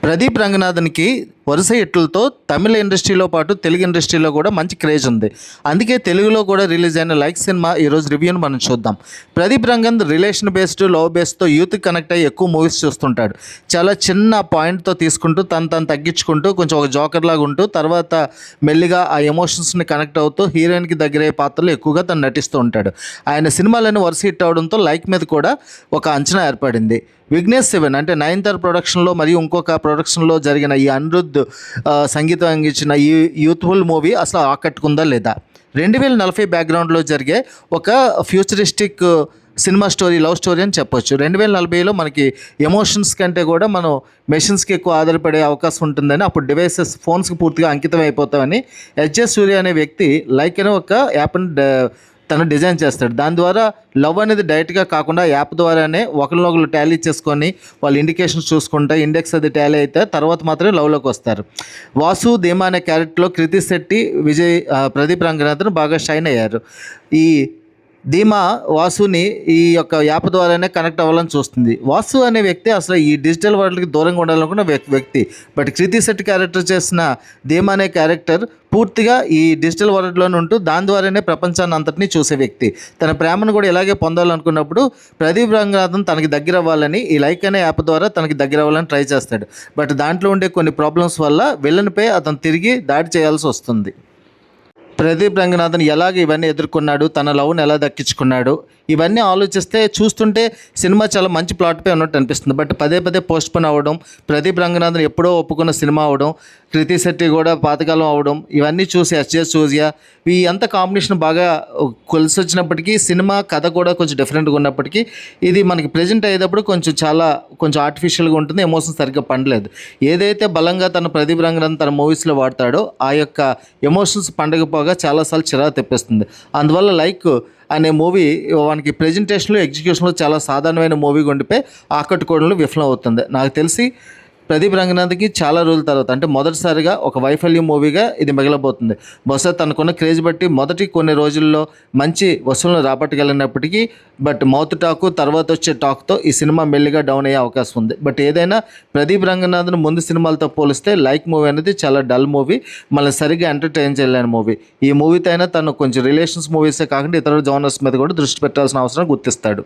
ప్రదీప్ రంగనాథన్కి వరుస హిట్లతో తమిళ ఇండస్ట్రీలో పాటు తెలుగు ఇండస్ట్రీలో కూడా మంచి క్రేజ్ ఉంది. అందుకే తెలుగులో కూడా రిలీజ్ అయిన లైక్ సినిమా ఈరోజు రివ్యూను మనం చూద్దాం. Pradeep Rangan relation based, love బేస్డ్తో యూత్కి కనెక్ట్ అయ్యి ఎక్కువ మూవీస్ చూస్తుంటాడు. చాలా చిన్న పాయింట్తో తీసుకుంటూ తను తగ్గించుకుంటూ కొంచెం ఒక జోకర్ లాగా ఉంటూ తర్వాత మెల్లిగా ఆ ఎమోషన్స్ని కనెక్ట్ అవుతూ హీరోయిన్కి దగ్గరయ్యే పాత్రలు ఎక్కువగా తను నటిస్తూ ఉంటాడు. ఆయన సినిమాలను వరుస హిట్ అవడంతో లైక్ మీద కూడా ఒక అంచనా ఏర్పడింది. విఘ్నేష్ శివన్ అంటే నయనతార ప్రొడక్షన్లో మరియు ఇంకొక ప్రొడక్షన్లో జరిగిన ఈ అనిరుద్ధ్ సంగీతం అందించిన ఈ యూత్ఫుల్ మూవీ అసలు ఆకట్టుకుందా లేదా? 2040 బ్యాక్గ్రౌండ్లో జరిగే ఒక futuristic cinema story, love story అని చెప్పొచ్చు. 2040లో మనకి ఎమోషన్స్ కంటే కూడా మనం మెషిన్స్కి ఎక్కువ ఆధారపడే అవకాశం ఉంటుందని, అప్పుడు డివైసెస్ ఫోన్స్కి పూర్తిగా అంకితం అయిపోతామని ఎస్జే సూర్య అనే వ్యక్తి లైక్ అనే ఒక యాప్ని తను డిజైన్ చేస్తాడు. దాని ద్వారా లవ్ అనేది డైరెక్ట్గా కాకుండా యాప్ ద్వారానే ఒకరినొకరు టాలీ చేసుకొని వాళ్ళ ఇండికేషన్స్ చూసుకుంటే ఇండెక్స్ అది టాలీ అయితే తర్వాత మాత్రమే లవ్లోకి వస్తారు. వాసు ధీమా అనే క్యారెక్టర్లో కృతి శెట్టి, విజయ్, ప్రదీప్ రంగనాథన్ బాగా షైన్ అయ్యారు. ఈ ధీమా వాసుని ఈ యొక్క యాప్ ద్వారానే కనెక్ట్ అవ్వాలని చూస్తుంది. వాసు అనే వ్యక్తి అసలు ఈ డిజిటల్ వరల్డ్కి దూరంగా ఉండాలనుకున్న వ్యక్తి. బట్ కృతి శెట్టి క్యారెక్టర్ చేసిన ధీమా అనే క్యారెక్టర్ పూర్తిగా ఈ డిజిటల్ వరల్డ్లోనే ఉంటూ దాని ద్వారానే ప్రపంచాన్ని అంతటినీ చూసే వ్యక్తి. తన ప్రేమను కూడా ఇలాగే పొందాలనుకున్నప్పుడు ప్రదీప్ రంగనాథన్ తనకి దగ్గర అవ్వాలని ఈ లైక్ అనే యాప్ ద్వారా తనకి దగ్గర అవ్వాలని ట్రై చేస్తాడు. బట్ దాంట్లో ఉండే కొన్ని ప్రాబ్లమ్స్ వల్ల విలన్పై అతను తిరిగి దాడి చేయాల్సి వస్తుంది. ప్రదీప్ రంగనాథన్ ఎలాగ ఇవన్నీ ఎదుర్కొన్నాడు, తన లవ్ని ఎలా దక్కించుకున్నాడు, ఇవన్నీ ఆలోచిస్తే చూస్తుంటే సినిమా చాలా మంచి ప్లాట్పై ఉన్నట్టు అనిపిస్తుంది. బట్ పదే పోస్ట్పోన్ అవ్వడం, ప్రదీప్ రంగనాథన్ ఎప్పుడో ఒప్పుకున్న సినిమా అవ్వడం, కృతి శెట్టి కూడా పాతకాలం అవ్వడం, ఇవన్నీ చూసి ఎస్జే సూర్య ఈ అంత కాంబినేషన్ బాగా కలిసి వచ్చినప్పటికీ సినిమా కథ కూడా కొంచెం డిఫరెంట్గా ఉన్నప్పటికీ ఇది మనకి ప్రజెంట్ అయ్యేటప్పుడు కొంచెం ఆర్టిఫిషియల్గా ఉంటుంది. ఎమోషన్ సరిగ్గా పండలేదు. ఏదైతే బలంగా తన ప్రదీప్ రంగనాథన్ తన మూవీస్లో వాడతాడో ఆ యొక్క ఎమోషన్స్ పండగపోగా చాలాసార్లు చిరాకు తెప్పిస్తుంది. అందువల్ల లైక్ అనే మూవీ వానికి ప్రెజెంటేషన్లో, ఎగ్జిక్యూషన్లో చాలా సాధారణమైన మూవీగా ఉండిపోయి ఆకట్టుకోవడంలో విఫలం అవుతుంది. నాకు తెలిసి ప్రదీప్ రంగనాథ్కి చాలా రోజుల తర్వాత అంటే మొదటిసారిగా ఒక వైఫల్యం మూవీగా ఇది మిగలబోతుంది. బహుశా తనకున్న క్రేజ్ బట్టి మొదటి కొన్ని రోజుల్లో మంచి వసూళ్లను రాబట్టగలిగినప్పటికీ బట్ మౌత్ టాక్ తర్వాత వచ్చే టాక్తో ఈ సినిమా మెల్లిగా డౌన్ అయ్యే అవకాశం ఉంది. బట్ ఏదైనా ప్రదీప్ రంగనాథన్ ముందు సినిమాలతో పోలిస్తే లైక్ మూవీ అనేది చాలా డల్ మూవీ, మళ్ళీ సరిగ్గా ఎంటర్టైన్ చేయలేని మూవీ. ఈ మూవీతో అయినా తను కొంచెం రిలేషన్స్ మూవీసే కాకుండా ఇతర జోనర్స్ మీద కూడా దృష్టి పెట్టాల్సిన అవసరం గుర్తిస్తాడు.